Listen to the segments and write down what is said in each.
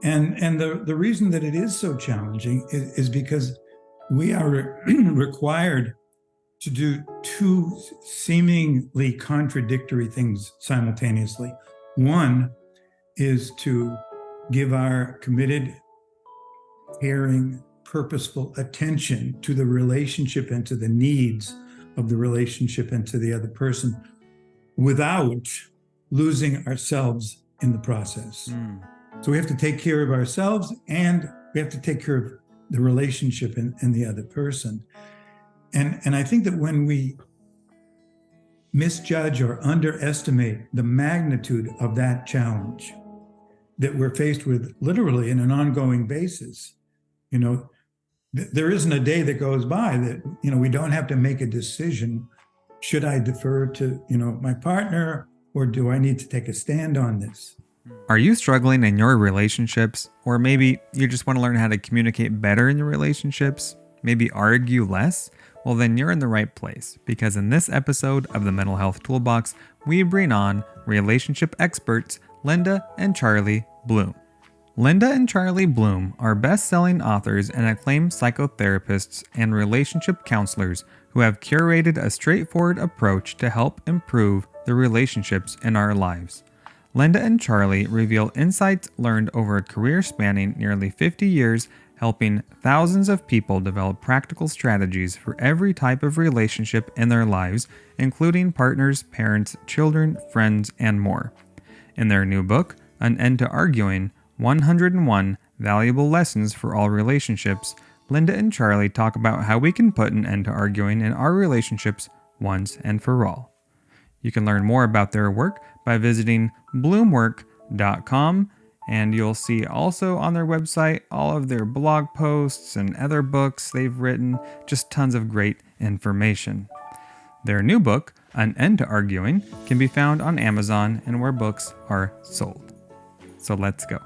And the reason that it is so challenging is because we are required to do two seemingly contradictory things simultaneously. One is to give our committed, caring, purposeful attention to the relationship and to the needs of the relationship and to the other person without losing ourselves in the process. So we have to take care of ourselves and we have to take care of the relationship and the other person. And I think that when we misjudge or underestimate the magnitude of that challenge that we're faced with literally in an ongoing basis, there isn't a day that goes by that, we don't have to make a decision. Should I defer to, my partner, or do I need to take a stand on this? Are you struggling in your relationships? Or maybe you just want to learn how to communicate better in your relationships? Maybe argue less? Well, then you're in the right place, because in this episode of the Mental Health Toolbox, we bring on relationship experts Linda and Charlie Bloom. Linda and Charlie Bloom are best-selling authors and acclaimed psychotherapists and relationship counselors who have curated a straightforward approach to help improve the relationships in our lives. Linda and Charlie reveal insights learned over a career spanning nearly 50 years, helping thousands of people develop practical strategies for every type of relationship in their lives, including partners, parents, children, friends, and more. In their new book, An End to Arguing, 101 Valuable Lessons for All Relationships, Linda and Charlie talk about how we can put an end to arguing in our relationships once and for all. You can learn more about their work by visiting bloomwork.com, and you'll see also on their website all of their blog posts and other books they've written, just tons of great information. Their new book, An End to Arguing, can be found on Amazon and where books are sold. So let's go.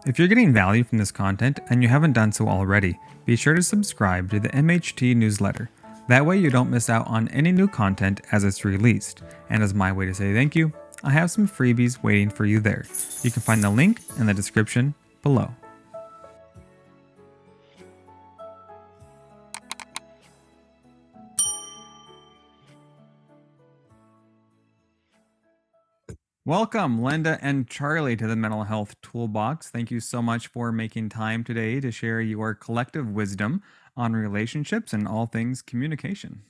If you're getting value from this content and you haven't done so already, be sure to subscribe to the MHT newsletter. That way you don't miss out on any new content as it's released. And as my way to say thank you, I have some freebies waiting for you there. You can find the link in the description below. Welcome, Linda and Charlie, to the Mental Health Toolbox. Thank you so much for making time today to share your collective wisdom on relationships and all things communication.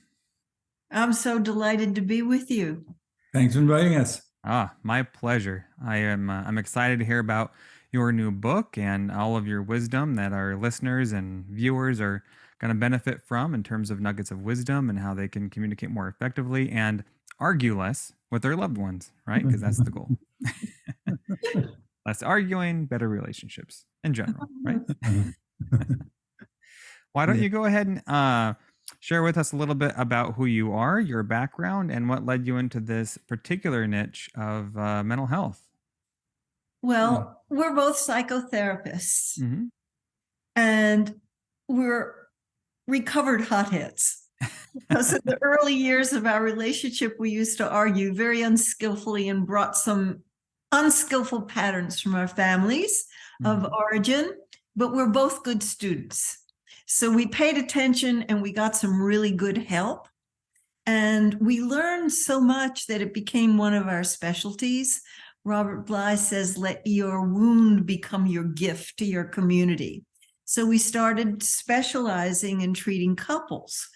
I'm so delighted to be with you. Thanks for inviting us. My pleasure. I'm excited to hear about your new book and all of your wisdom that our listeners and viewers are going to benefit from in terms of nuggets of wisdom and how they can communicate more effectively and argue less with their loved ones, right? Because that's the goal. Less arguing, better relationships in general, right? Why don't you go ahead and share with us a little bit about who you are, your background, and what led you into this particular niche of mental health? Well, we're both psychotherapists, Mm-hmm. and we're recovered hotheads. Because in the early years of our relationship, we used to argue very unskillfully and brought some unskillful patterns from our families of origin, but we're both good students. So we paid attention and we got some really good help. And we learned so much that it became one of our specialties. Robert Bly says, let your wound become your gift to your community. So we started specializing in treating couples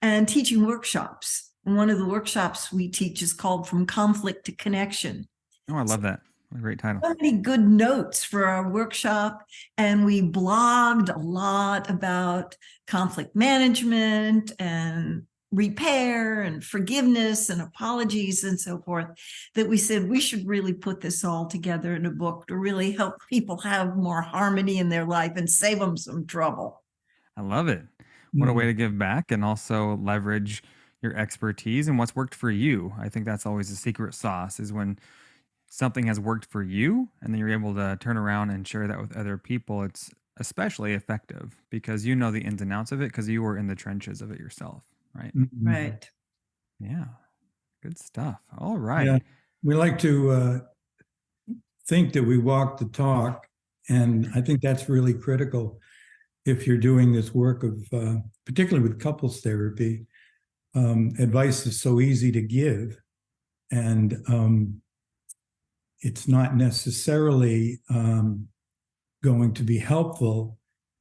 and teaching workshops. And one of the workshops we teach is called From Conflict to Connection. Oh, I love that. What a great title. So many good notes for our workshop. And we blogged a lot about conflict management and repair and forgiveness and apologies and so forth, that we said we should really put this all together in a book to really help people have more harmony in their life and save them some trouble. I love it. What a way to give back and also leverage your expertise and what's worked for you. I think that's always the secret sauce, is when something has worked for you and then you're able to turn around and share that with other people. It's especially effective because you know the ins and outs of it because you were in the trenches of it yourself, right? Right. Yeah. Good stuff. All right. Yeah. We like to think that we walk the talk And I think that's really critical if you're doing this work of, particularly with couples therapy. Advice is so easy to give, and it's not necessarily going to be helpful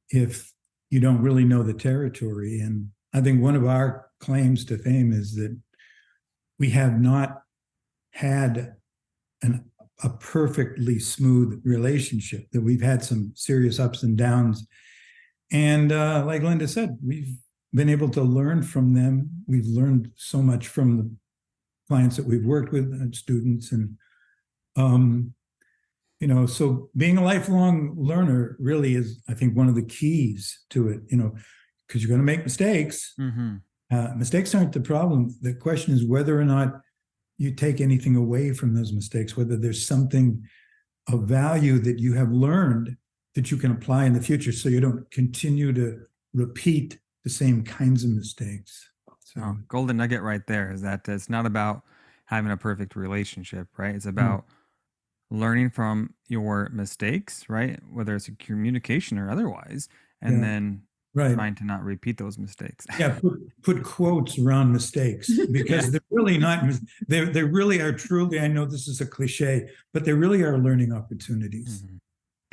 if you don't really know the territory. And I think one of our claims to fame is that we have not had a perfectly smooth relationship, that we've had some serious ups and downs. And like Linda said, we've been able to learn from them. We've learned so much from the clients that we've worked with and students. And, so being a lifelong learner really is, I think, one of the keys to it, because you're going to make mistakes. Mm-hmm. Mistakes aren't the problem. The question is whether or not you take anything away from those mistakes, whether there's something of value that you have learned that you can apply in the future, so you don't continue to repeat the same kinds of mistakes. So, golden nugget right there is that it's not about having a perfect relationship, right? It's about learning from your mistakes, right? Whether it's a communication or otherwise, and then trying to not repeat those mistakes. Yeah, put quotes around mistakes, because they're really not, they really are truly, I know this is a cliche, but they really are learning opportunities. Mm-hmm.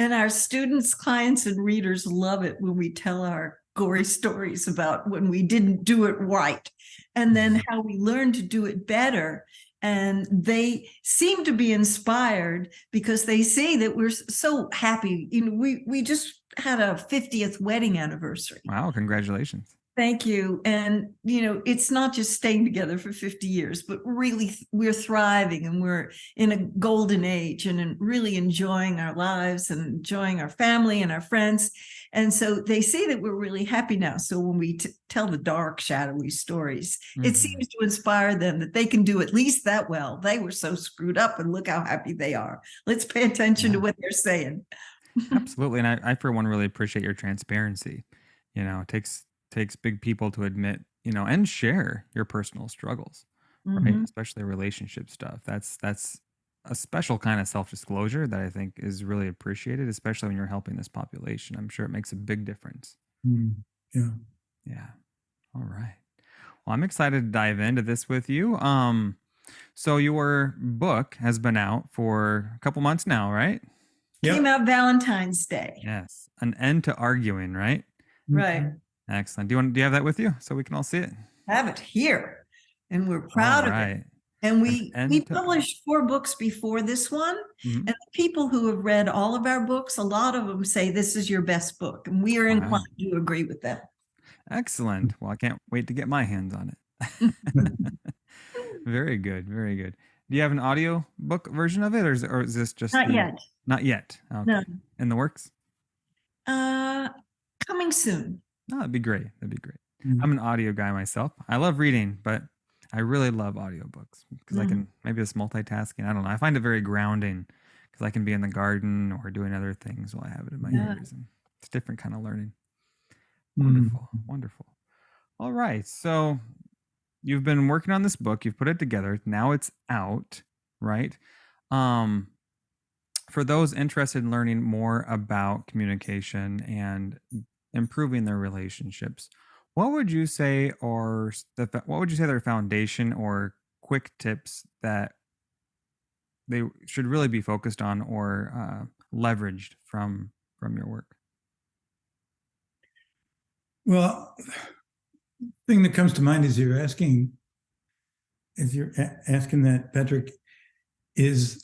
And our students, clients, and readers love it when we tell our gory stories about when we didn't do it right, and then how we learned to do it better. And they seem to be inspired because they see that we're so happy. We just had a 50th wedding anniversary. Wow, congratulations. Thank you. And, it's not just staying together for 50 years, but really we're thriving, and we're in a golden age, and really enjoying our lives and enjoying our family and our friends. And so they see that we're really happy now. So when we tell the dark, shadowy stories, it seems to inspire them that they can do at least that well. They were so screwed up, and look how happy they are. Let's pay attention to what they're saying. Absolutely. And I, for one, really appreciate your transparency. It takes big people to admit, and share your personal struggles, right? Especially relationship stuff. That's a special kind of self-disclosure that I think is really appreciated, especially when you're helping this population. I'm sure it makes a big difference. Yeah. Yeah. All right. Well, I'm excited to dive into this with you. So your book has been out for a couple months now, right? Came out Valentine's Day. Yes. An End to Arguing, right? Right. Excellent. Do you have that with you so we can all see it? Have it here, and we're proud of it. And we published 4 books before this one. And the people who have read all of our books, a lot of them say this is your best book, and we are inclined to agree with them. Excellent. Well, I can't wait to get my hands on it. Very good. Very good. Do you have an audio book version of it, or is this just not yet? Not yet. Okay. No. In the works? Coming soon. Oh, that'd be great. I'm an audio guy myself. I love reading, but I really love audiobooks because I can, maybe it's multitasking. I don't know. I find it very grounding because I can be in the garden or doing other things while I have it in my ears. And it's different kind of learning. Wonderful. Wonderful. All right. So you've been working on this book. You've put it together. Now it's out, right? For those interested in learning more about communication and improving their relationships, what would you say their foundation or quick tips that they should really be focused on or leveraged from your work? Well, the thing that comes to mind as you're asking that, Patrick, is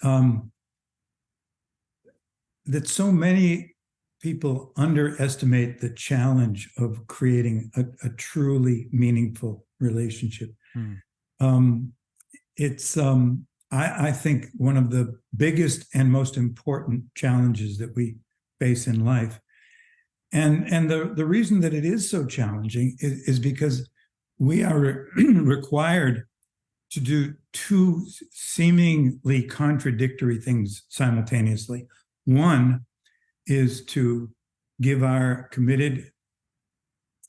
that so many people underestimate the challenge of creating a truly meaningful relationship. It's, I think, one of the biggest and most important challenges that we face in life. And the reason that it is so challenging is because we are required to do 2 seemingly contradictory things simultaneously. One is to give our committed,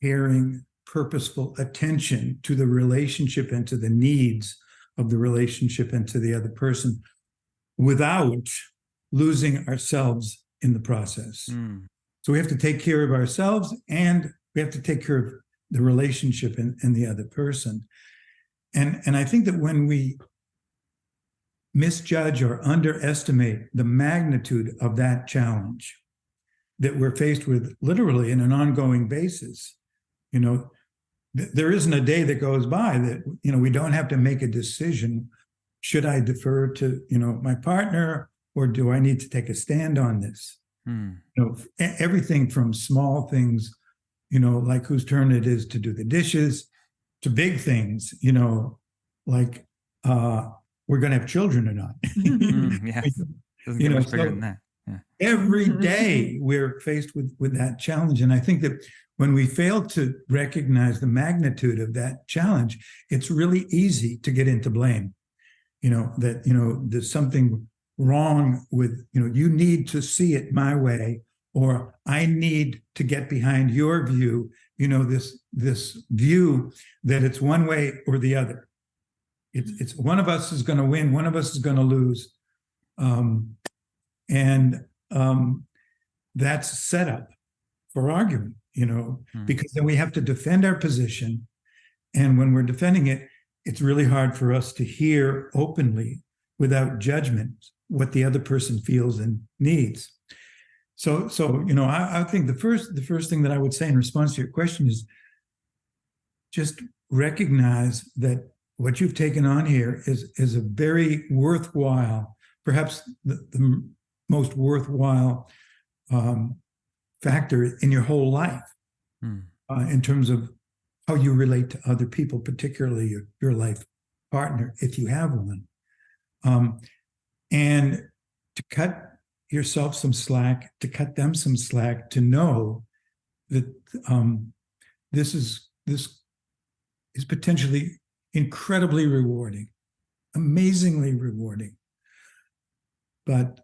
caring, purposeful attention to the relationship and to the needs of the relationship and to the other person without losing ourselves in the process. Mm. So we have to take care of ourselves, and we have to take care of the relationship and the other person. And I think that when we misjudge or underestimate the magnitude of that challenge that we're faced with literally in an ongoing basis, there isn't a day that goes by that, we don't have to make a decision. Should I defer to, my partner, or do I need to take a stand on this? Everything from small things, like whose turn it is to do the dishes, to big things, like we're going to have children or not. Yes. Doesn't get much bigger than that. Yeah. Every day we're faced with that challenge. And I think that when we fail to recognize the magnitude of that challenge, it's really easy to get into blame. There's something wrong with, you need to see it my way, or I need to get behind your view, this view that it's one way or the other. It's one of us is going to win, one of us is going to lose. That's set up for argument, because then we have to defend our position. And when we're defending it, it's really hard for us to hear openly without judgment what the other person feels and needs. So I think the first thing that I would say in response to your question is just recognize that what you've taken on here is a very worthwhile, perhaps the most worthwhile factor in your whole life, in terms of how you relate to other people, particularly your life partner, if you have one. And to cut yourself some slack, to cut them some slack, to know that this is potentially incredibly rewarding, amazingly rewarding. But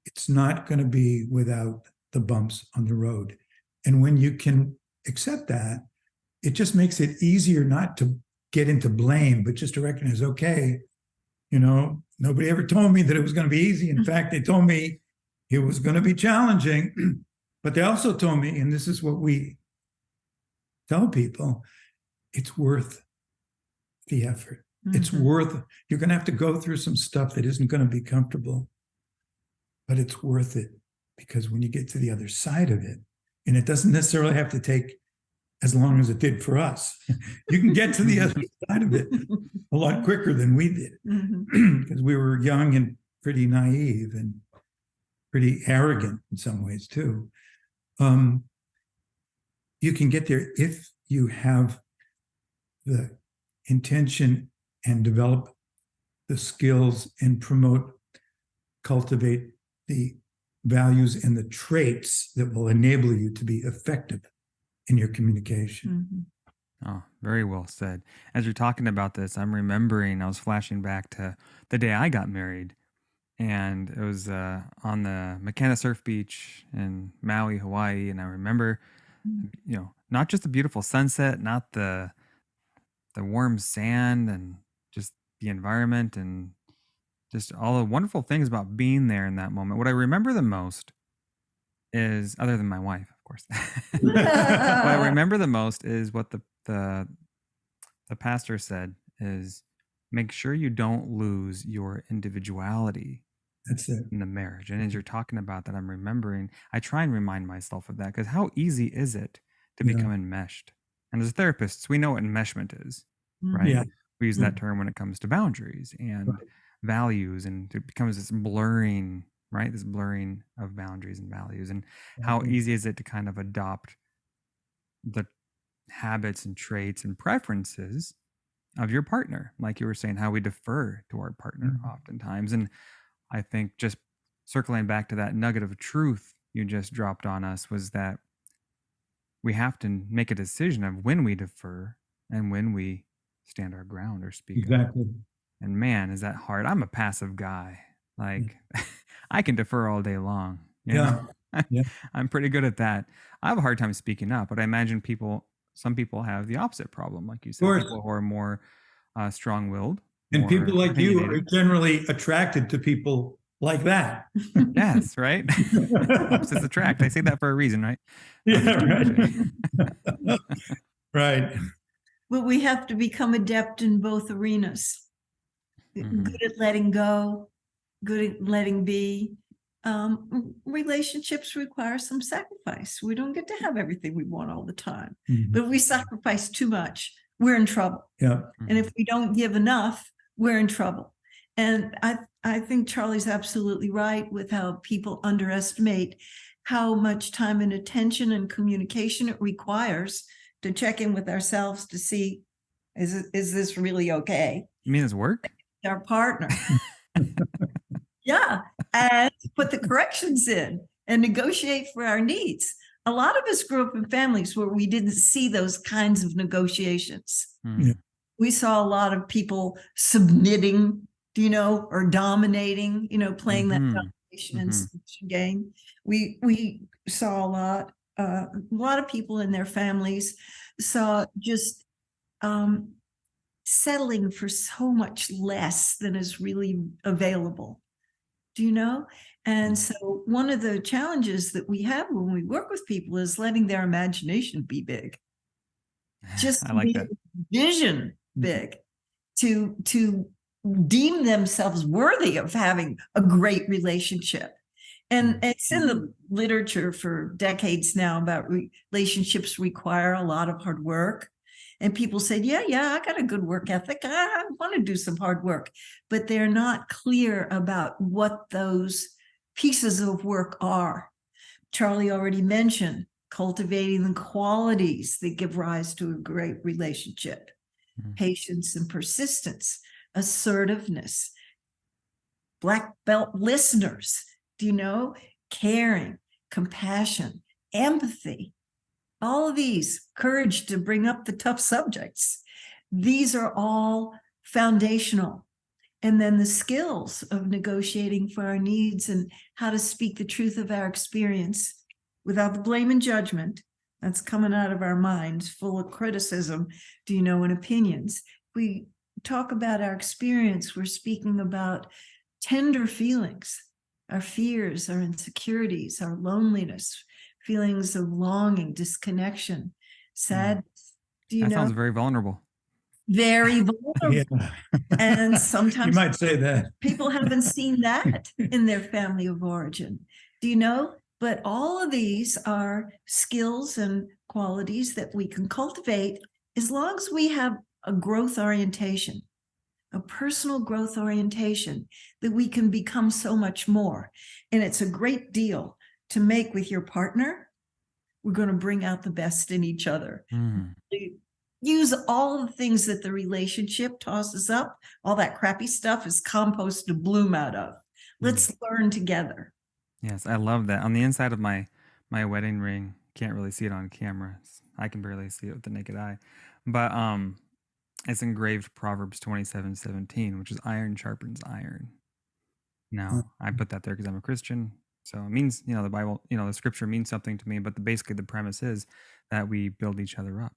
it's not going to be without the bumps on the road. And when you can accept that, it just makes it easier not to get into blame, but just to recognize, okay, nobody ever told me that it was going to be easy. In fact, they told me it was going to be challenging, but they also told me, and this is what we tell people, it's worth the effort. It's worth, you're going to have to go through some stuff that isn't going to be comfortable, but it's worth it, because when you get to the other side of it, and it doesn't necessarily have to take as long as it did for us, you can get to the other side of it a lot quicker than we did, because we were young and pretty naive and pretty arrogant in some ways too. You can get there if you have the intention and develop the skills and cultivate the values and the traits that will enable you to be effective in your communication. Oh, very well said. As you're talking about this, I'm remembering, I was flashing back to the day I got married, and it was on the Makena Surf Beach in Maui, Hawaii. And I remember, not just the beautiful sunset, not the warm sand, and just the environment, and just all the wonderful things about being there in that moment. What I remember the most is, other than my wife, of course, what I remember the most is what the pastor said is, make sure you don't lose your individuality. That's it. In the marriage. And as you're talking about that, I'm remembering, I try and remind myself of that, because how easy is it to become enmeshed? And as therapists, we know what enmeshment is, right? Yeah. We use that term when it comes to boundaries and values, and it becomes this blurring, right? This blurring of boundaries and values. And how easy is it to kind of adopt the habits and traits and preferences of your partner? Like you were saying, how we defer to our partner oftentimes. And I think just circling back to that nugget of truth you just dropped on us was that we have to make a decision of when we defer and when we stand our ground or speak Exactly. up. And man, is that hard. I'm a passive guy. Like I can defer all day long. You know? I'm pretty good at that. I have a hard time speaking up, but I imagine some people have the opposite problem. Like you said, people who are more strong-willed. And people like you are generally attracted to people like that. Yes, right? Opposites attract. I say that for a reason, right? Yeah, right. Right. But we have to become adept in both arenas. Good at letting go, good at letting be. Relationships require some sacrifice. We don't get to have everything we want all the time. But if we sacrifice too much, we're in trouble. Yeah. And if we don't give enough, we're in trouble. And I think Charlie's absolutely right with how people underestimate how much time and attention and communication it requires to check in with ourselves to see, is this really okay? You mean it's work? Our partner. Yeah. And put the corrections in and negotiate for our needs. A lot of us grew up in families where we didn't see those kinds of negotiations. Yeah. We saw a lot of people submitting, or dominating, playing that domination and submission game. We saw a lot of people in their families saw just settling for so much less than is really available. And so one of the challenges that we have when we work with people is letting their imagination be big. Just I like be that. Vision big, to deem themselves worthy of having a great relationship. And it's in the literature for decades now about relationships require a lot of hard work. And people said, yeah, I got a good work ethic. I want to do some hard work. But they're not clear about what those pieces of work are. Charlie already mentioned cultivating the qualities that give rise to a great relationship. Patience and persistence, assertiveness, black belt listeners, caring, compassion, empathy, all of these, courage to bring up the tough subjects. These are all foundational. And then the skills of negotiating for our needs and how to speak the truth of our experience without the blame and judgment that's coming out of our minds, full of criticism, and opinions. We talk about our experience, we're speaking about tender feelings, our fears, our insecurities, our loneliness, feelings of longing, disconnection, sadness. That sounds very vulnerable. Very vulnerable. Yeah. And sometimes you might say that people haven't seen that in their family of origin. But all of these are skills and qualities that we can cultivate as long as we have a growth orientation, a personal growth orientation, that we can become so much more. And it's a great deal to make with your partner. We're going to bring out the best in each other. Use all the things that the relationship tosses up. All that crappy stuff is compost to bloom out of. Let's learn together. Yes, I love that. On the inside of my wedding ring, can't really see it on camera. I can barely see it with the naked eye. But it's engraved Proverbs 27:17, which is iron sharpens iron. Now, I put that there because I'm a Christian. So it means, the Bible, the scripture means something to me, but basically the premise is that we build each other up.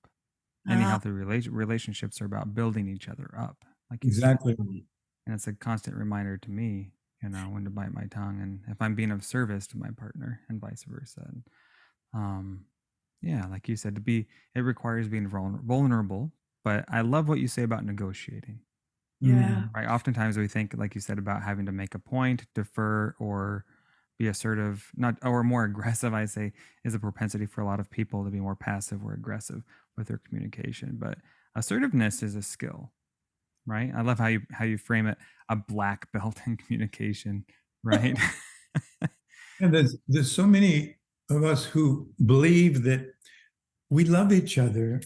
Any healthy relationships are about building each other up. Like exactly. And it's a constant reminder to me, when to bite my tongue and if I'm being of service to my partner and vice versa. And, like you said, it requires being vulnerable, but I love what you say about negotiating. Yeah. Right. Oftentimes we think, like you said, about having to make a point, defer, or be assertive, or more aggressive, I say, is a propensity for a lot of people to be more passive or aggressive with their communication. But assertiveness is a skill, right? I love how you frame it, a black belt in communication, right? And there's so many of us who believe that we love each other.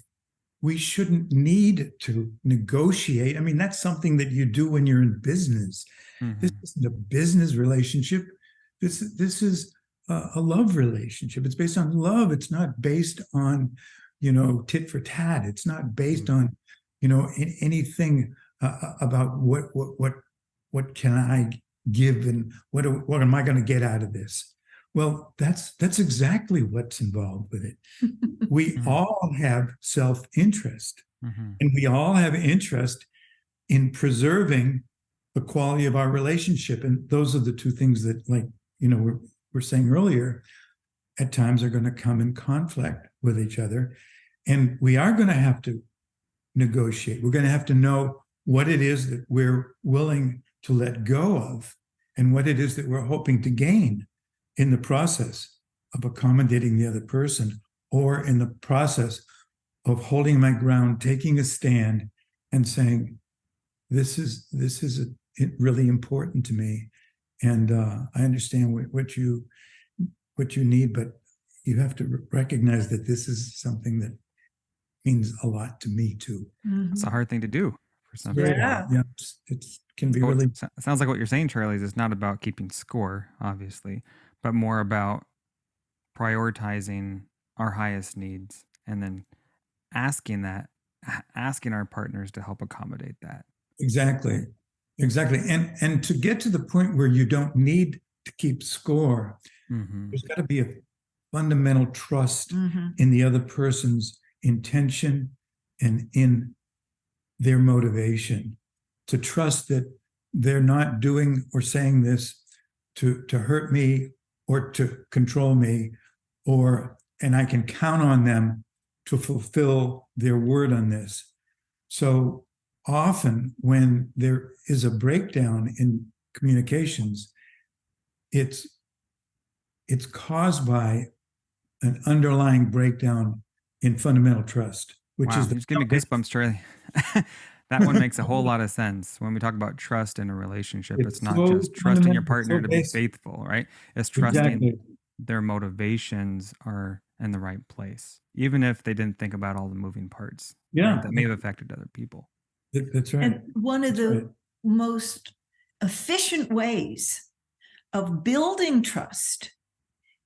We shouldn't need to negotiate. I mean, that's something that you do when you're in business. This isn't a business relationship. This is a love relationship. It's based on love. It's not based on, tit for tat. It's not based on, anything about what can I give and what am I going to get out of this? Well, that's exactly what's involved with it. We all have self-interest, and we all have interest in preserving the quality of our relationship. And those are the two things that, like, we're saying earlier, at times are going to come in conflict with each other. And we are going to have to negotiate. We're going to have to know what it is that we're willing to let go of and what it is that we're hoping to gain in the process of accommodating the other person, or in the process of holding my ground, taking a stand and saying, this is really important to me. And I understand what you need, but you have to recognize that this is something that means a lot to me too. It's a hard thing to do for some Very people. hard. Yeah, it can be really. Sounds like what you're saying, Charlie, is it's not about keeping score, obviously, but more about prioritizing our highest needs and then asking our partners to help accommodate that. Exactly. And to get to the point where you don't need to keep score, there's got to be a fundamental trust in the other person's intention and in their motivation, to trust that they're not doing or saying this to hurt me or to control me, and I can count on them to fulfill their word on this. So often when there is a breakdown in communications, it's caused by an underlying breakdown in fundamental trust, which is you just give me goosebumps, Charlie. That one makes a whole lot of sense. When we talk about trust in a relationship, it's not just trusting your partner to be faithful, right? It's trusting their motivations are in the right place, even if they didn't think about all the moving parts that may have affected other people. That's right. And one of the most efficient ways of building trust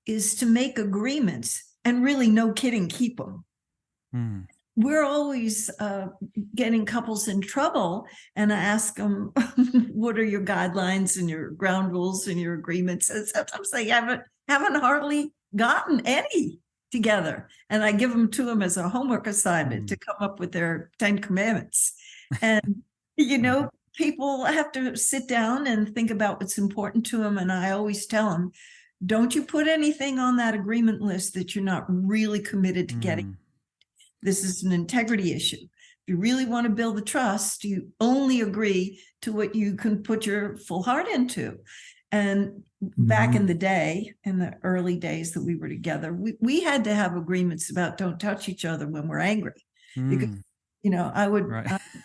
is to make agreements and really, no kidding, keep them. We're always getting couples in trouble, and I ask them, what are your guidelines and your ground rules and your agreements? And sometimes they haven't hardly gotten any together. And I give them to them as a homework assignment to come up with their 10 commandments. And, people have to sit down and think about what's important to them. And I always tell them, don't you put anything on that agreement list that you're not really committed to getting. This is an integrity issue. If you really want to build the trust, you only agree to what you can put your full heart into. And back in the day, in the early days that we were together, we had to have agreements about don't touch each other when we're angry. Because, I would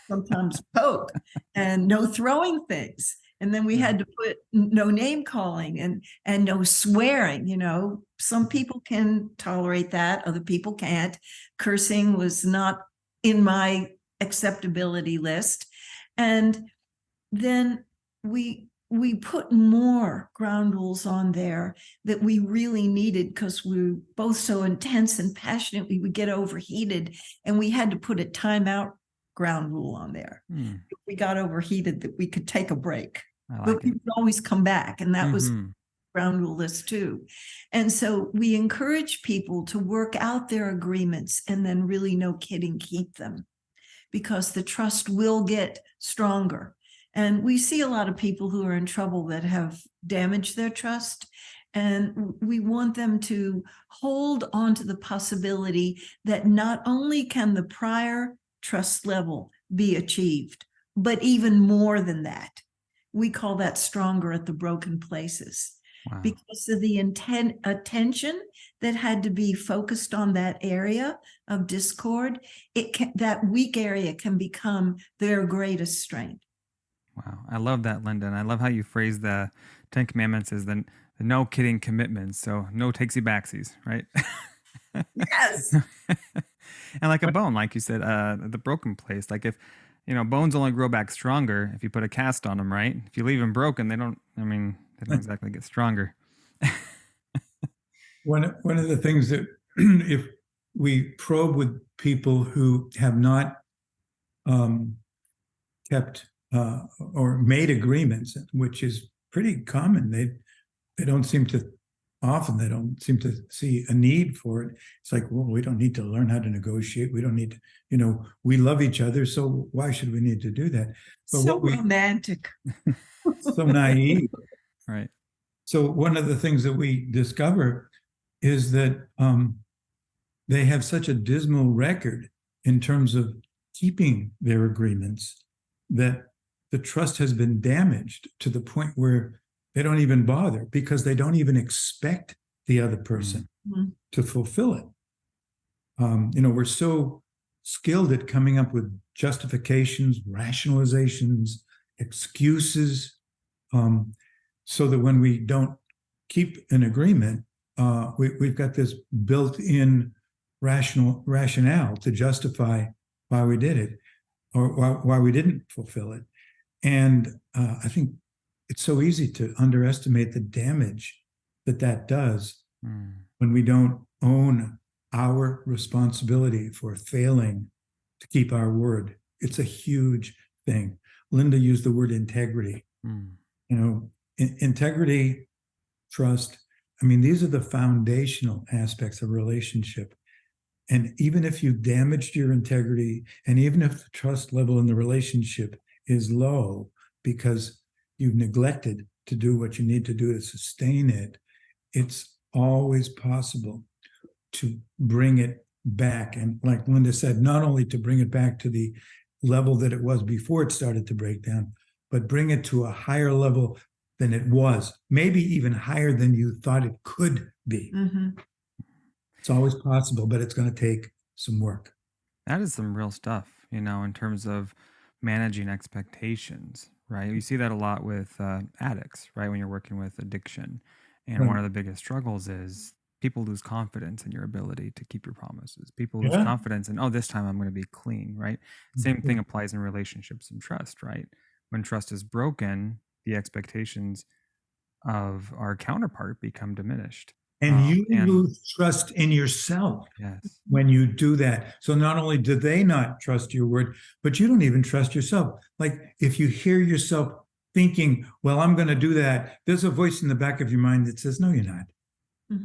sometimes poke, and no throwing things. And then we had to put no name calling and no swearing. Some people can tolerate that, other people can't. Cursing was not in my acceptability list. And then we put more ground rules on there that we really needed, because we were both so intense and passionate, we would get overheated, and we had to put a timeout ground rule on there. If we got overheated, that we could take a break. But we would always come back, and that was ground rule list too. And so we encourage people to work out their agreements and then really, no kidding, keep them, because the trust will get stronger. And we see a lot of people who are in trouble that have damaged their trust. And we want them to hold on to the possibility that not only can the prior trust level be achieved, but even more than that. We call that stronger at the broken places. Wow. Because of the attention that had to be focused on that area of discord, that weak area can become their greatest strength. Wow. I love that, Linda. And I love how you phrase the 10 Commandments as the no kidding commitments. So no takesy backsies, right? Yes. And like a bone, like you said, the broken place. Like if, bones only grow back stronger if you put a cast on them, right? If you leave them broken, they don't exactly get stronger. One of the things that if we probe with people who have not kept or made agreements, which is pretty common, they don't seem to often they don't seem to see a need for it. It's like, well, we don't need to learn how to negotiate. We don't need to, we love each other. So why should we need to do that? But So romantic. so naive. Right. So one of the things that we discover is that they have such a dismal record in terms of keeping their agreements that the trust has been damaged to the point where they don't even bother because they don't even expect the other person to fulfill it. We're so skilled at coming up with justifications, rationalizations, excuses, so that when we don't keep an agreement, we've got this built-in rationale to justify why we did it or why we didn't fulfill it. And I think it's so easy to underestimate the damage that does when we don't own our responsibility for failing to keep our word. It's a huge thing. Linda used the word integrity. Integrity, trust. I mean, these are the foundational aspects of relationship. And even if you've damaged your integrity, and even if the trust level in the relationship is low because you've neglected to do what you need to do to sustain it, it's always possible to bring it back. And like Linda said, not only to bring it back to the level that it was before it started to break down, but bring it to a higher level than it was, maybe even higher than you thought it could be. It's always possible, but it's going to take some work. That is some real stuff, in terms of managing expectations, right? You see that a lot with addicts, right? When you're working with addiction. And one of the biggest struggles is people lose confidence in your ability to keep your promises. People lose confidence in, this time I'm going to be clean, right? Same thing applies in relationships and trust, right? When trust is broken, the expectations of our counterpart become diminished. And you lose trust in yourself when you do that. So not only do they not trust your word, but you don't even trust yourself. Like if you hear yourself thinking, well, I'm going to do that, there's a voice in the back of your mind that says, no, you're not.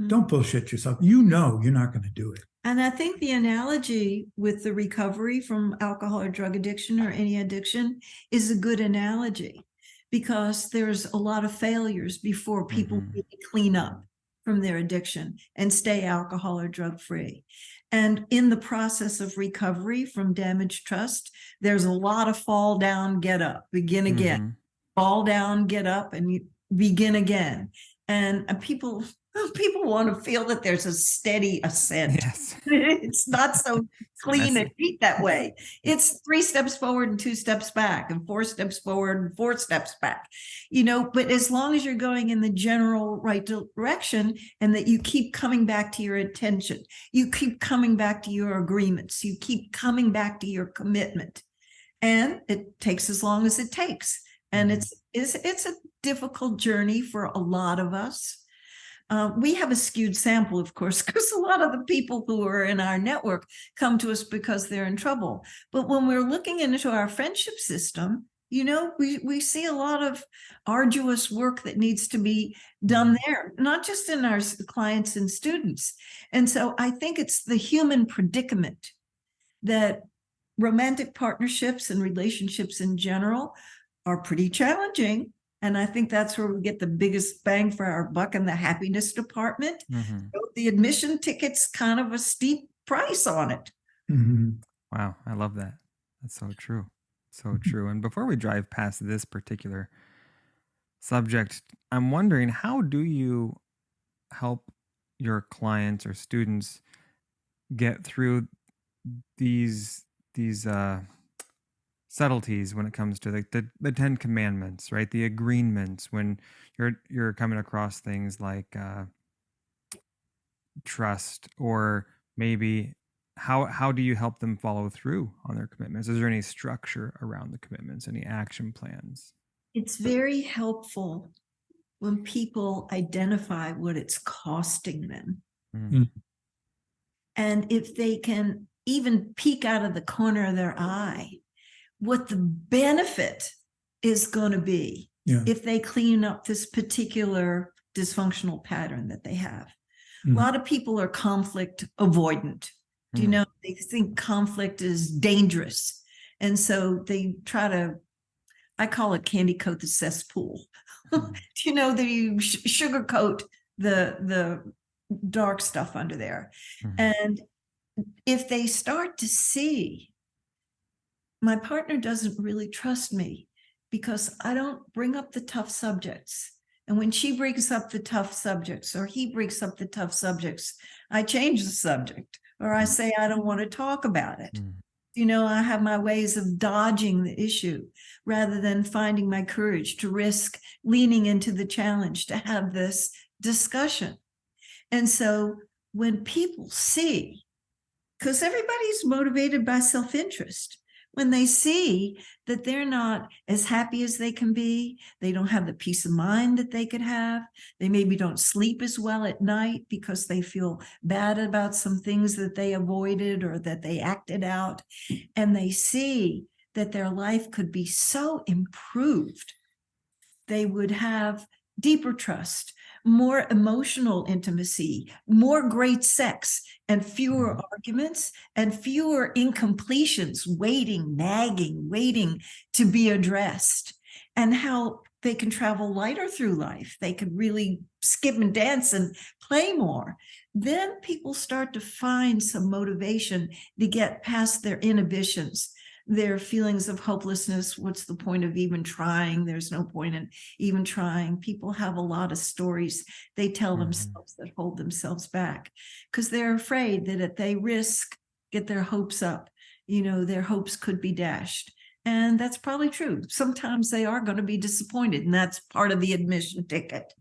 Don't bullshit yourself. You're not going to do it. And I think the analogy with the recovery from alcohol or drug addiction or any addiction is a good analogy because there's a lot of failures before people really clean up from their addiction and stay alcohol or drug free. And in the process of recovery from damaged trust, there's a lot of fall down, get up, begin again, fall down, get up, and you begin again. And people want to feel that there's a steady ascent. Yes. It's not so clean and neat that way. It's 3 steps forward and 2 steps back and 4 steps forward and 4 steps back, but as long as you're going in the general right direction and that you keep coming back to your intention, you keep coming back to your agreements, you keep coming back to your commitment, and it takes as long as it takes. And it's a difficult journey for a lot of us. We have a skewed sample, of course, because a lot of the people who are in our network come to us because they're in trouble. But when we're looking into our friendship system, we see a lot of arduous work that needs to be done there, not just in our clients and students. And so I think it's the human predicament that romantic partnerships and relationships in general are pretty challenging. And I think that's where we get the biggest bang for our buck in the happiness department. So the admission ticket's kind of a steep price on it. Wow, I love that. That's so true. So true. And before we drive past this particular subject, I'm wondering, how do you help your clients or students get through these subtleties when it comes to the 10 commandments, right? The agreements, when you're coming across things like trust, or maybe how do you help them follow through on their commitments? Is there any structure around the commitments, any action plans? It's very helpful when people identify what it's costing them. And if they can even peek out of the corner of their eye what the benefit is going to be if they clean up this particular dysfunctional pattern that they have. Mhm. A lot of people are conflict avoidant. Do you know, they think conflict is dangerous. And so they try to, I call it candy coat the cesspool. You know, they sugarcoat the dark stuff under there. And if they start to see, my partner doesn't really trust me because I don't bring up the tough subjects. And when she brings up the tough subjects or he brings up the tough subjects, I change the subject or I say, I don't want to talk about it. You know, I have my ways of dodging the issue rather than finding my courage to risk leaning into the challenge to have this discussion. And so when people see, because everybody's motivated by self-interest, when they see that they're not as happy as they can be, they don't have the peace of mind that they could have, they maybe don't sleep as well at night because they feel bad about some things that they avoided or that they acted out, and they see that their life could be so improved, they would have deeper trust, more emotional intimacy, more great sex, and fewer arguments and fewer incompletions, nagging, waiting to be addressed, and how they can travel lighter through life. They could really skip and dance and play more. Then people start to find some motivation to get past their inhibitions, their feelings of hopelessness. What's the point of even trying? There's no point in even trying. People have a lot of stories they tell themselves that hold themselves back because they're afraid that if they get their hopes up, you know, their hopes could be dashed. And that's probably true. Sometimes they are going to be disappointed, and that's part of the admission ticket.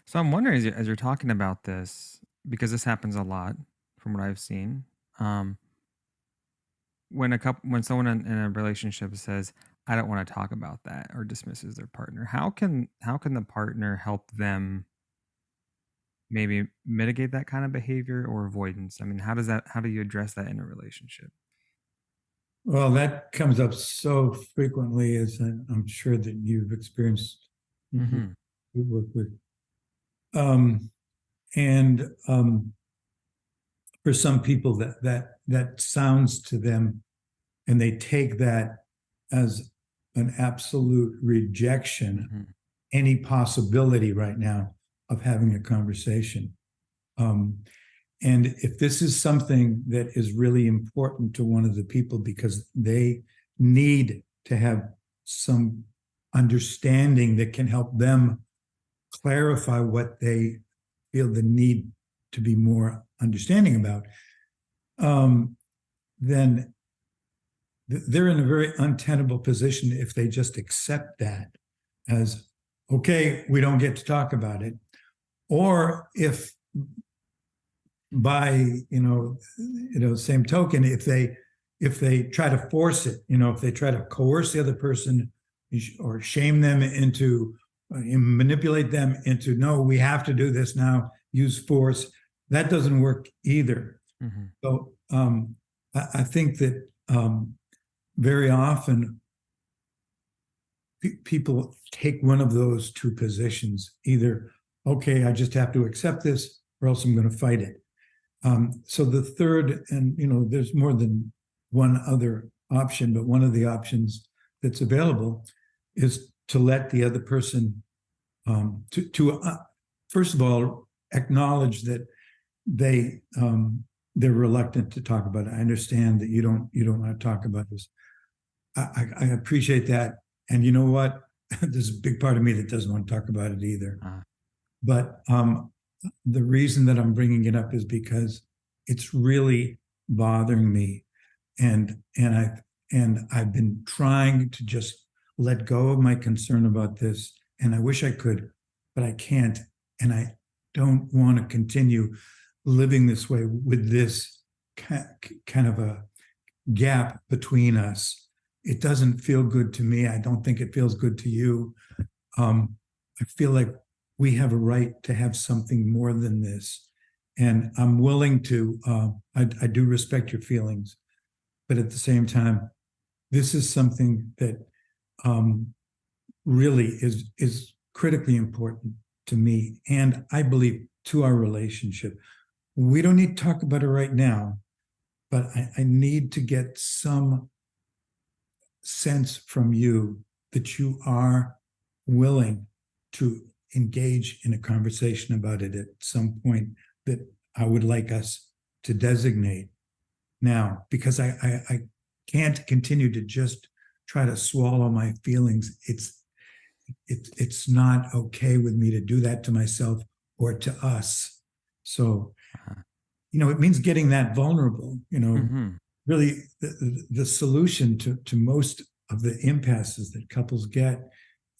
So I'm wondering, as you're talking about this, because this happens a lot from what I've seen, when someone in a relationship says, I don't want to talk about that, or dismisses their partner, how can the partner help them maybe mitigate that kind of behavior or avoidance? I mean, how do you address that in a relationship? Well, that comes up so frequently, as I'm sure that you've experienced. Mm-hmm. We work with, and for some people, that sounds to them, and they take that as an absolute rejection, any possibility right now of having a conversation. And if this is something that is really important to one of the people because they need to have some understanding that can help them clarify what they feel the need to be more understanding about, then they're in a very untenable position if they just accept that as, okay, we don't get to talk about it. Or if by, same token, if they try to force it, if they try to coerce the other person or shame them into, manipulate them into, no, we have to do this now, use force, that doesn't work either. So I think that very often people take one of those two positions, either, okay, I just have to accept this or else I'm going to fight it. So the third, and there's more than one other option, but one of the options that's available is to let the other person first of all acknowledge that they're reluctant to talk about it. I understand that you don't want to talk about this. I appreciate that, and you know what? There's a big part of me that doesn't want to talk about it either. But the reason that I'm bringing it up is because it's really bothering me, and I've been trying to just let go of my concern about this, and I wish I could, but I can't, and I don't want to continue living this way with this kind of a gap between us. It doesn't feel good to me. I don't think it feels good to you. I feel like we have a right to have something more than this. And I'm willing to, I do respect your feelings, but at the same time, this is something that really is critically important to me, and I believe to our relationship. We don't need to talk about it right now, but I need to get some sense from you that you are willing to engage in a conversation about it at some point that I would like us to designate now, because I can't continue to just try to swallow my feelings. It's not okay with me to do that to myself or to us. So, it means getting that vulnerable, really the solution to most of the impasses that couples get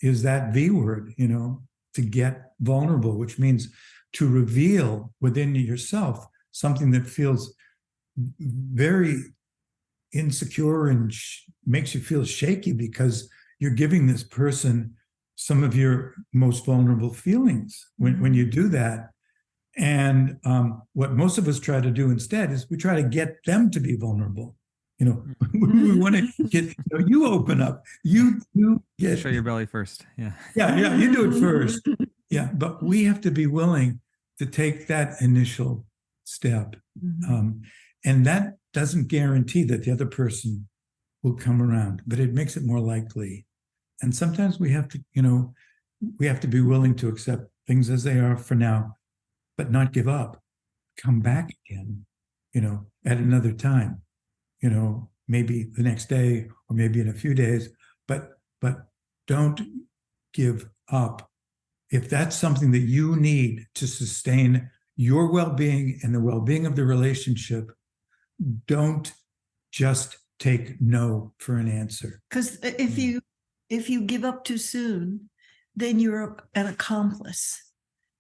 is that V word, to get vulnerable, which means to reveal within yourself something that feels very insecure and makes you feel shaky because you're giving this person some of your most vulnerable feelings when you do that. And what most of us try to do instead is we try to get them to be vulnerable. We want to get, you open up, you get. Show your belly first. Yeah. Yeah, you do it first. Yeah, but we have to be willing to take that initial step. And that doesn't guarantee that the other person will come around, but it makes it more likely. And sometimes we have to be willing to accept things as they are for now, but not give up, come back again, at another time, maybe the next day or maybe in a few days, but don't give up. If that's something that you need to sustain your well-being and the well-being of the relationship, don't just take no for an answer. Because if you give up too soon, then you're an accomplice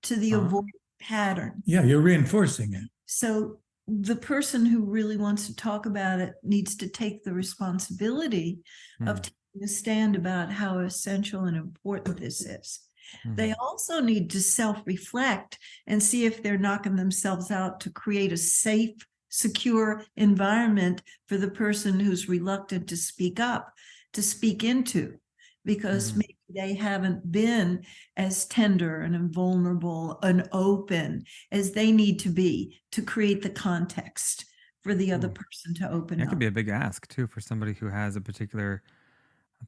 to the avoidant pattern. Yeah, you're reinforcing it. So the person who really wants to talk about it needs to take the responsibility of taking a stand about how essential and important this is. They also need to self-reflect and see if they're knocking themselves out to create a safe, secure environment for the person who's reluctant to speak up, to speak into, because maybe they haven't been as tender and vulnerable and open as they need to be to create the context for the other person to open up. That could be a big ask too for somebody who has a particular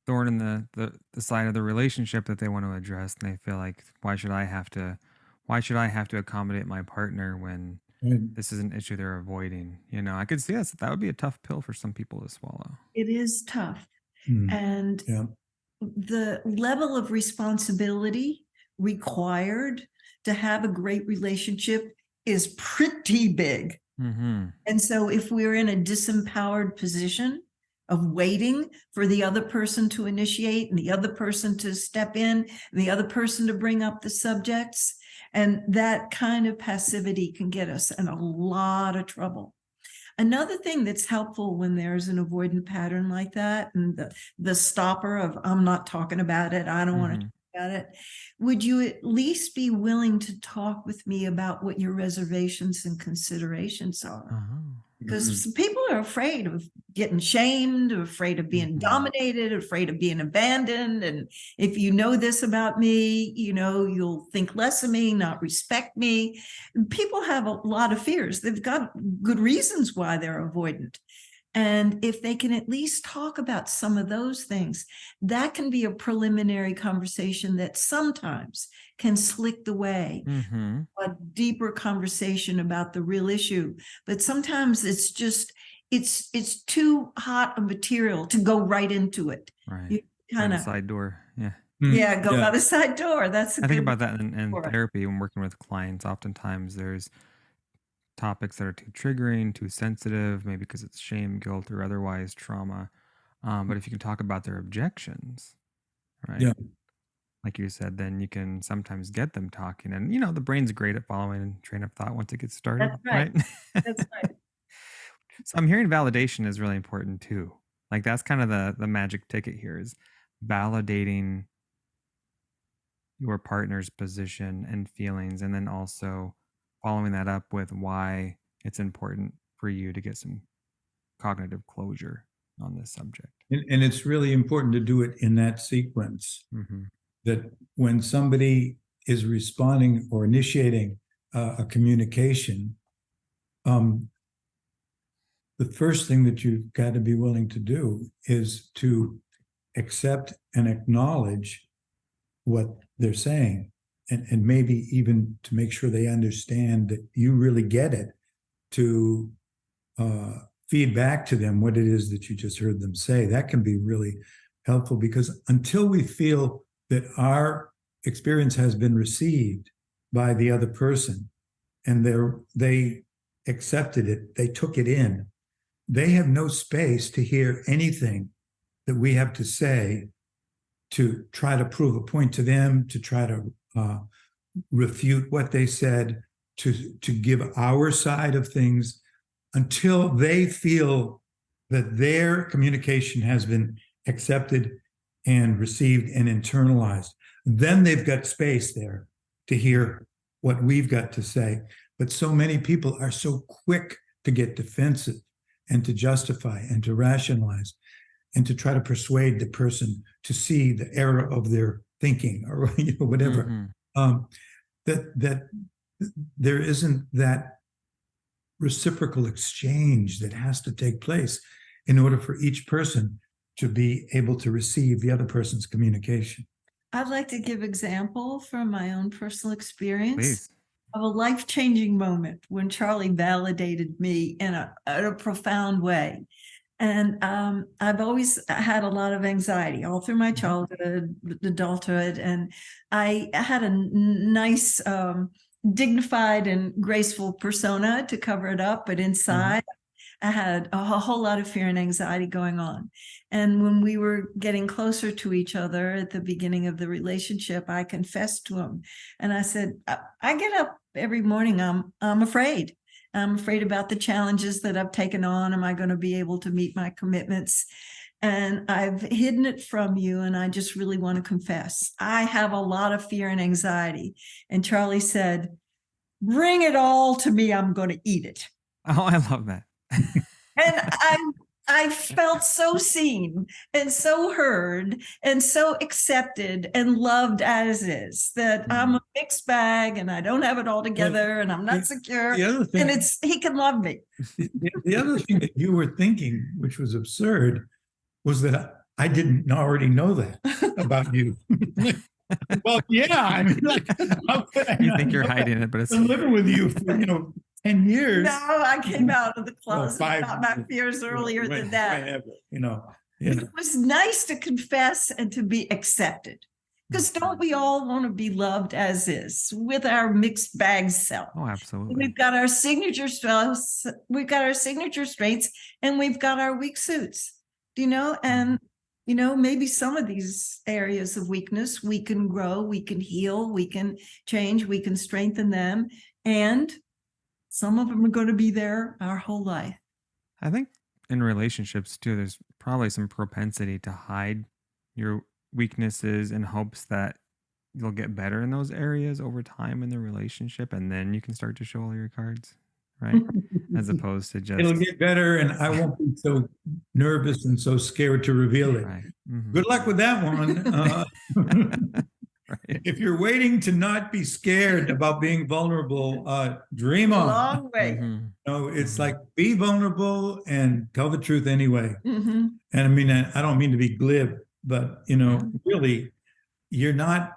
thorn in the side of the relationship that they want to address, and they feel like, why should I have to accommodate my partner when this is an issue they're avoiding? I could see that would be a tough pill for some people to swallow. It is tough. And the level of responsibility required to have a great relationship is pretty big. And so if we're in a disempowered position of waiting for the other person to initiate and the other person to step in, and the other person to bring up the subjects, and that kind of passivity can get us in a lot of trouble. Another thing that's helpful when there's an avoidant pattern like that, and the stopper of, I'm not talking about it, I don't want to talk about it, would you at least be willing to talk with me about what your reservations and considerations are? Because people are afraid of getting shamed, afraid of being dominated, afraid of being abandoned. And if you know this about me, you'll think less of me, not respect me. People have a lot of fears. They've got good reasons why they're avoidant. And if they can at least talk about some of those things, that can be a preliminary conversation that sometimes can slick the way, a deeper conversation about the real issue. But sometimes it's just, it's too hot a material to go right into it. Right. You kind of side door. Yeah. Go out a side door. That's I think about that in therapy when working with clients. Oftentimes there's topics that are too triggering, too sensitive, maybe because it's shame, guilt, or otherwise trauma. But if you can talk about their objections, right? Yeah. Like you said, then you can sometimes get them talking. And, the brain's great at following a train of thought once it gets started. That's right. That's right. So I'm hearing validation is really important too. Like that's kind of the magic ticket here is validating your partner's position and feelings, and then also following that up with why it's important for you to get some cognitive closure on this subject. And it's really important to do it in that sequence. that when somebody is responding or initiating a communication, the first thing that you've got to be willing to do is to accept and acknowledge what they're saying, and maybe even to make sure they understand that you really get it, to feed back to them what it is that you just heard them say. That can be really helpful, because until we feel that our experience has been received by the other person and they accepted it, they took it in, they have no space to hear anything that we have to say to try to prove a point to them, to try to refute what they said, to give our side of things, until they feel that their communication has been accepted and received and internalized. Then they've got space there to hear what we've got to say. But so many people are so quick to get defensive and to justify and to rationalize and to try to persuade the person to see the error of their thinking, or whatever. That there isn't that reciprocal exchange that has to take place in order for each person to be able to receive the other person's communication. I'd like to give example from my own personal experience. Please. Of a life-changing moment when Charlie validated me in a profound way. And I've always had a lot of anxiety all through my childhood, adulthood, and I had a nice, dignified and graceful persona to cover it up, but inside I had a whole lot of fear and anxiety going on. And when we were getting closer to each other at the beginning of the relationship, I confessed to him, and I said, I get up every morning, I'm afraid. I'm afraid about the challenges that I've taken on. Am I going to be able to meet my commitments? And I've hidden it from you, and I just really want to confess. I have a lot of fear and anxiety. And Charlie said, bring it all to me. I'm going to eat it. Oh, I love that. And I felt so seen and so heard and so accepted and loved as is, that I'm a mixed bag and I don't have it all together and I'm not secure. The other thing, and he can love me. the other thing that you were thinking, which was absurd, was that I didn't already know that about you. Well, yeah, I mean, like, how could I You think you're hiding it, but it's been living with you for 10 years. No, I came out of the closet Well, about my fears earlier than that. Whenever, It was nice to confess and to be accepted. Because don't we all want to be loved as is, with our mixed bag self? Oh, absolutely. We've got our signature strengths, and we've got our weak suits, and maybe some of these areas of weakness, we can grow, we can heal, we can change, we can strengthen them. And some of them are going to be there our whole life. I think in relationships too, there's probably some propensity to hide your weaknesses in hopes that you'll get better in those areas over time in the relationship, and then you can start to show all your cards, right? As opposed to just, it'll get better and I won't be so nervous and so scared to reveal it. right. Good luck with that one. Right. If you're waiting to not be scared about being vulnerable, dream on. Long way. It's like, be vulnerable and tell the truth anyway. Mhm. And I mean, I don't mean to be glib, but really, you're not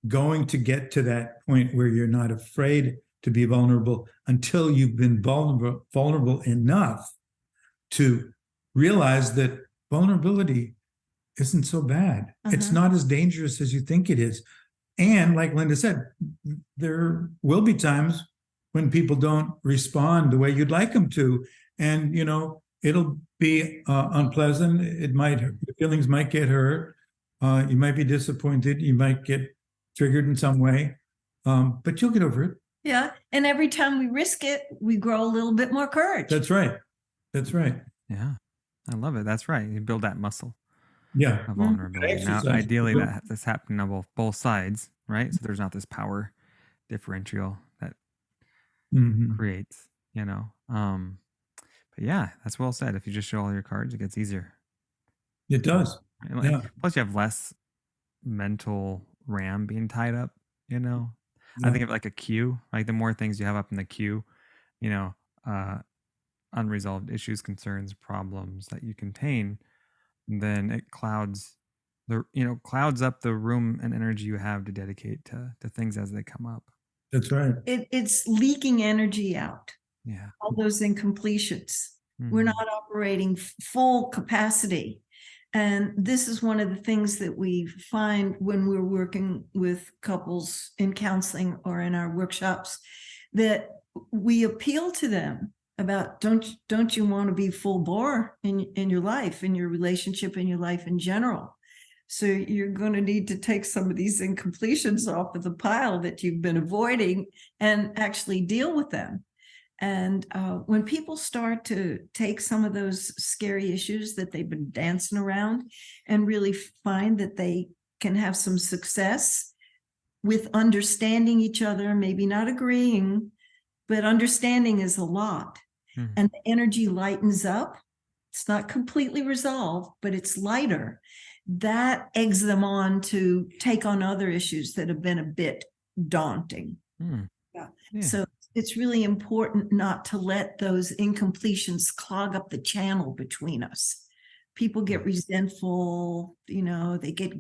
going to get to that point where you're not afraid to be vulnerable until you've been vulnerable enough to realize that vulnerability isn't so bad. It's not as dangerous as you think it is. And like Linda said, there will be times when people don't respond the way you'd like them to. And, it'll be unpleasant. Your feelings might get hurt. You might be disappointed. You might get triggered in some way, but you'll get over it. Yeah. And every time we risk it, we grow a little bit more courage. That's right. Yeah. I love it. That's right. You build that muscle. Yeah. Of vulnerability. Now, Exercise. ideally, that's happening on both sides, right? So there's not this power differential that creates, But yeah, that's well said. If you just show all your cards, it gets easier. It does. Right? Yeah. Plus, you have less mental ram being tied up, you know? I Yeah, think of like a queue, like the more things you have up in the queue, you know, uh, unresolved issues, concerns, problems that you contain, then it clouds up the room and energy you have to dedicate to things as they come up. that's right. It's leaking energy out, Yeah. all those incompletions. We're Mhm. not operating full capacity. And this is one of the things that we find when we're working with couples in counseling or in our workshops, that we appeal to them about don't you want to be full bore in your life, in your relationship, in your life in general. So you're going to need to take some of these incompletions off of the pile that you've been avoiding and actually deal with them. And when people start to take some of those scary issues that they've been dancing around and really find that they can have some success with understanding each other, maybe not agreeing, but understanding is a lot. Mhm. And the energy lightens up. It's not completely resolved, but it's lighter. That eggs them on to take on other issues that have been a bit daunting. Mm. Yeah. Yeah. So it's really important not to let those incompletions clog up the channel between us. People get resentful, they get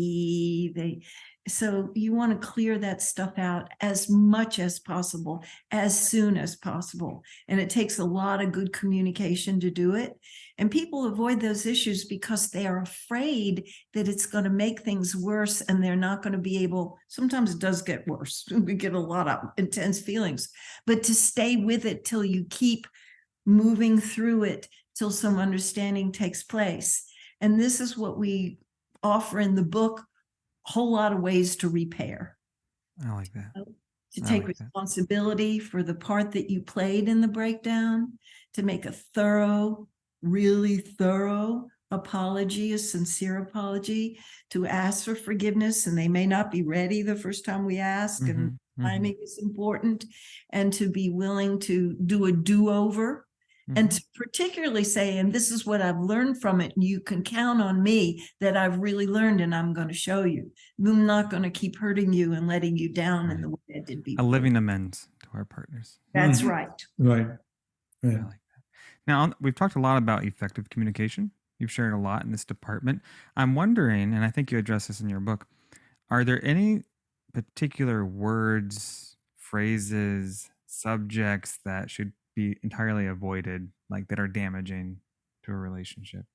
grumpy, so you want to clear that stuff out as much as possible, as soon as possible. And it takes a lot of good communication to do it. And people avoid those issues because they are afraid that it's going to make things worse and they're not going to be able, sometimes it does get worse. We get a lot of intense feelings, but to stay with it till you keep moving through it till some understanding takes place. And this is what we offer in the book, a whole lot of ways to repair. I like that. To I take like that. responsibility for the part that you played in the breakdown, to make a thorough, really thorough apology, a sincere apology, to ask for forgiveness, and they may not be ready the first time we ask, and Mhm. Mhm. timing is important, and to be willing to do a do-over. And Mhm. to particularly say, and this is what I've learned from it, and you can count on me that I've really learned, and I'm going to show you. I'm not going to keep hurting you and letting you down in the way I did A before. living amends to our partners. That's Mhm. right. Right. I Right. like that. Now, we've talked a lot about effective communication. You've shared a lot in this department. I'm wondering, and I think you address this in your book, are there any particular words, phrases, subjects that should be entirely avoided, like that are damaging to a relationship?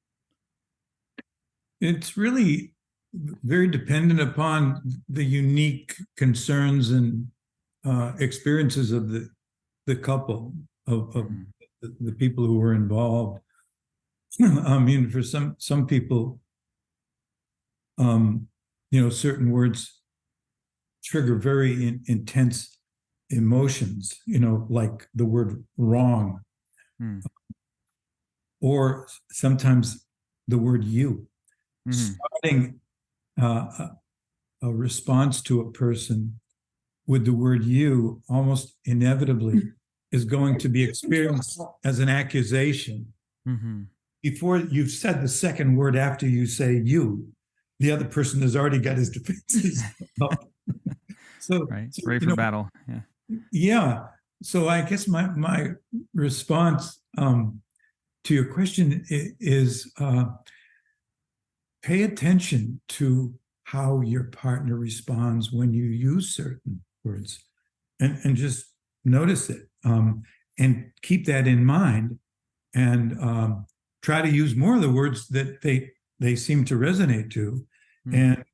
It's really very dependent upon the unique concerns and experiences of the couple, of Mm. the people who were involved. I mean, for some people, certain words trigger very intense emotions. Like the word wrong, Mm. or sometimes the word you. Mhm. Starting a response to a person with the word you almost inevitably is going to be experienced as an accusation. Mhm. Before you've said the second word after you say you, the other person has already got his defenses up. So, Right. so Ready for battle. Yeah. yeah. So I guess my response to your question is pay attention to how your partner responds when you use certain words, and just notice it, and keep that in mind, and try to use more of the words that they seem to resonate to. Mhm. And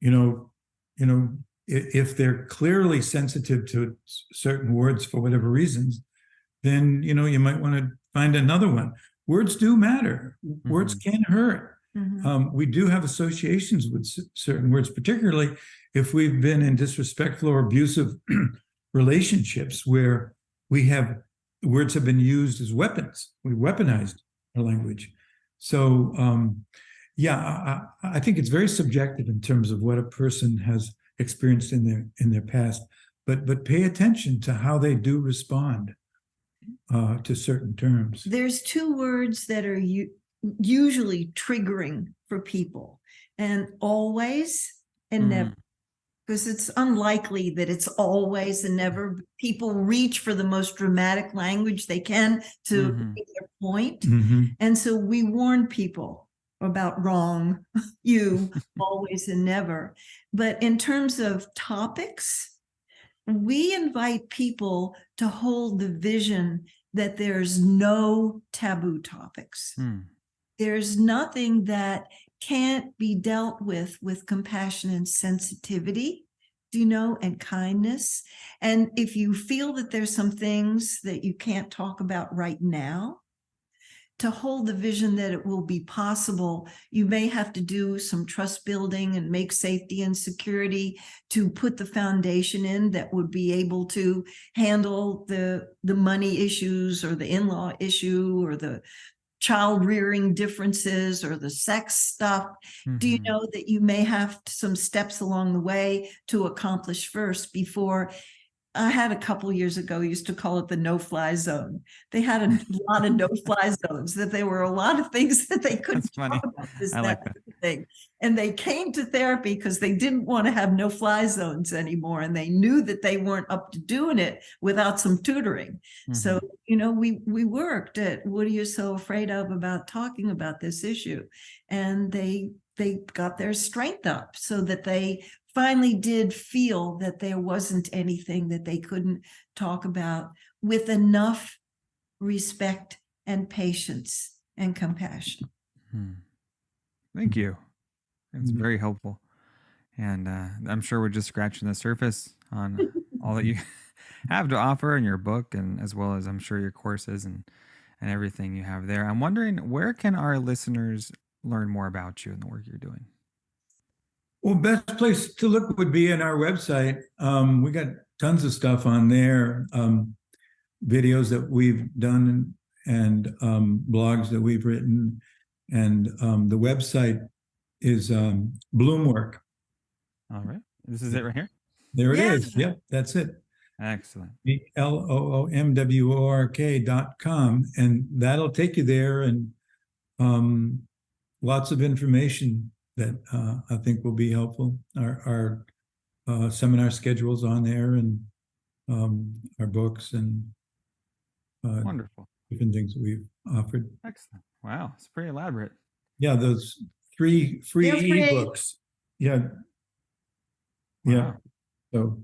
you know you know if they're clearly sensitive to certain words for whatever reasons, then you might want to find another one. Words do matter. Words Mhm. can hurt. Mhm. We do have associations with certain words, particularly if we've been in disrespectful or abusive relationships where words have been used as weapons. We weaponized our language. So, yeah, I think it's very subjective in terms of what a person has experienced in their past. But pay attention to how they do respond to certain terms. There's two words that are usually triggering for people, and always and never, because it's unlikely that it's always and never. People reach for the most dramatic language they can to make their point. And so we warn people about wrong, you, always and never. But in terms of topics, we invite people to hold the vision that there's no taboo topics. There's nothing that can't be dealt with compassion and sensitivity, and kindness. And if you feel that there's some things that you can't talk about right now, to hold the vision that it will be possible, you may have to do some trust building and make safety and security to put the foundation in that would be able to handle the money issues or the in-law issue or the child rearing differences or the sex stuff. Do you know that you may have some steps along the way to accomplish first before? I had a couple years ago, used to call it the no-fly zone. They had a lot of no-fly zones, that there were a lot of things that they couldn't talk about this, I like that thing. And they came to therapy because they didn't want to have no-fly zones anymore. And they knew that they weren't up to doing it without some tutoring. So, we worked at, what are you so afraid of about talking about this issue? And they got their strength up so that they finally did feel that there wasn't anything that they couldn't talk about with enough respect and patience and compassion. Thank you. It's very helpful. And I'm sure we're just scratching the surface on all that you have to offer in your book, and as well as I'm sure your courses and everything you have there. I'm wondering, where can our listeners learn more about you and the work you're doing? Well, best place to look would be in our website. We got tons of stuff on there, videos that we've done and blogs that we've written. And the website is Bloomwork. All right. This is it right here? There it is. Yep, that's it. Excellent. LOOMWORK.com. And that'll take you there, and lots of information that I think will be helpful. Our seminar schedules on there, and our books and wonderful different things that we've offered. Excellent. Wow, it's pretty elaborate. Yeah, those free ebooks. Yeah. Wow. Yeah. So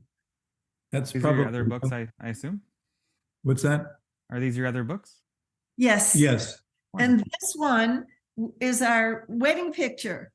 that's these probably are your other books, I assume. What's that? Are these your other books? Yes. Yes. Wonderful. And this one is our wedding picture.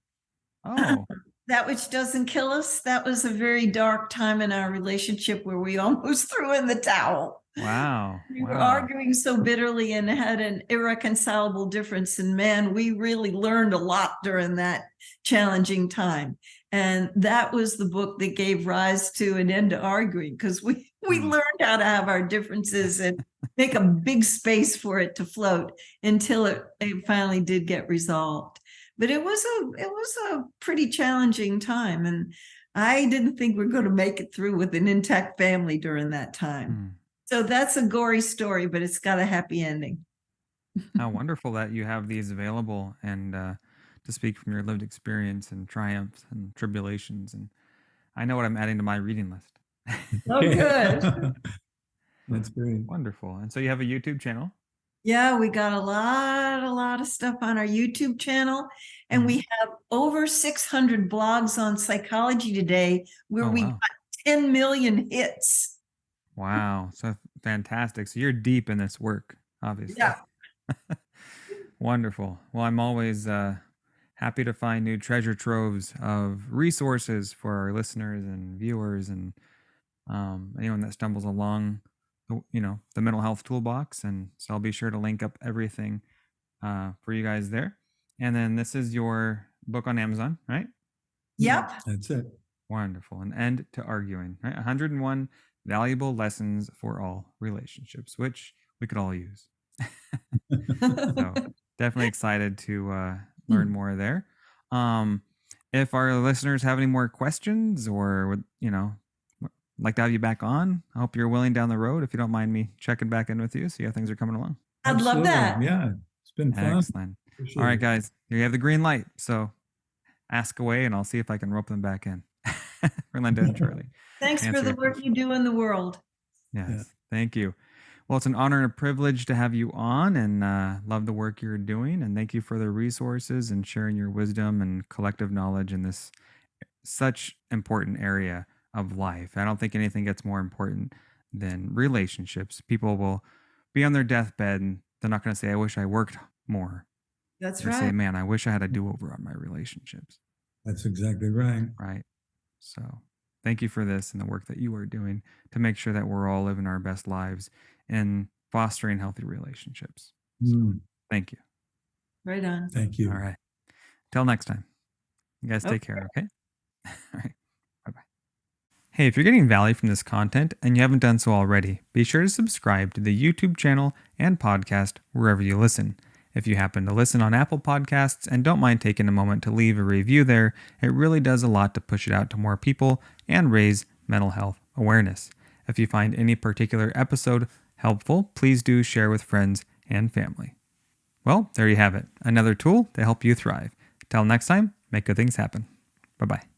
Oh. That which doesn't kill us. That was a very dark time in our relationship where we almost threw in the towel. Wow. We were arguing so bitterly and had an irreconcilable difference. And man, we really learned a lot during that challenging time. And that was the book that gave rise to an end to arguing, because we learned how to have our differences and make a big space for it to float until it finally did get resolved. But it was a pretty challenging time, and I didn't think we were going to make it through with an intact family during that time. So that's a gory story, but it's got a happy ending. How wonderful that you have these available, and to speak from your lived experience and triumphs and tribulations. And I know what I'm adding to my reading list. Oh, good. That's great. Wonderful. And so you have a YouTube channel? Yeah, we got a lot of stuff on our YouTube channel, and we have over 600 blogs on Psychology Today, where we got 10 million hits. Wow. So fantastic. So you're deep in this work, obviously. Yeah. Wonderful. Well, I'm always happy to find new treasure troves of resources for our listeners and viewers, and anyone that stumbles along the mental health toolbox. And so I'll be sure to link up everything for you guys there. And then this is your book on Amazon, right? Yep. That's it. Wonderful. An End to Arguing, right? 101 Valuable Lessons for All Relationships, which we could all use. So definitely excited to learn more there. If our listeners have any more questions or would, like to have you back on, I hope you're willing down the road, if you don't mind me checking back in with you, see how things are coming along. I'd love that. Yeah, it's been fun. Excellent. All right, guys, here you have the green light. So ask away, and I'll see if I can rope them back in. for Linda and Charlie. Thanks for the work you do in the world. Yes. Yeah. Thank you. Well, it's an honor and a privilege to have you on, and love the work you're doing. And thank you for the resources and sharing your wisdom and collective knowledge in this such important area of life. I don't think anything gets more important than relationships. People will be on their deathbed and they're not going to say, I wish I worked more. That's They say, right. man, I wish I had a do-over on my relationships. That's exactly right. Right. So thank you for this and the work that you are doing to make sure that we're all living our best lives and fostering healthy relationships. So, thank you. Right on. Thank you. All right. Till next time. You guys take Okay. care, okay? All right. Bye-bye. Hey, if you're getting value from this content and you haven't done so already, be sure to subscribe to the YouTube channel and podcast wherever you listen. If you happen to listen on Apple Podcasts and don't mind taking a moment to leave a review there, it really does a lot to push it out to more people and raise mental health awareness. If you find any particular episode helpful, please do share with friends and family. Well, there you have it. Another tool to help you thrive. Till next time, make good things happen. Bye-bye.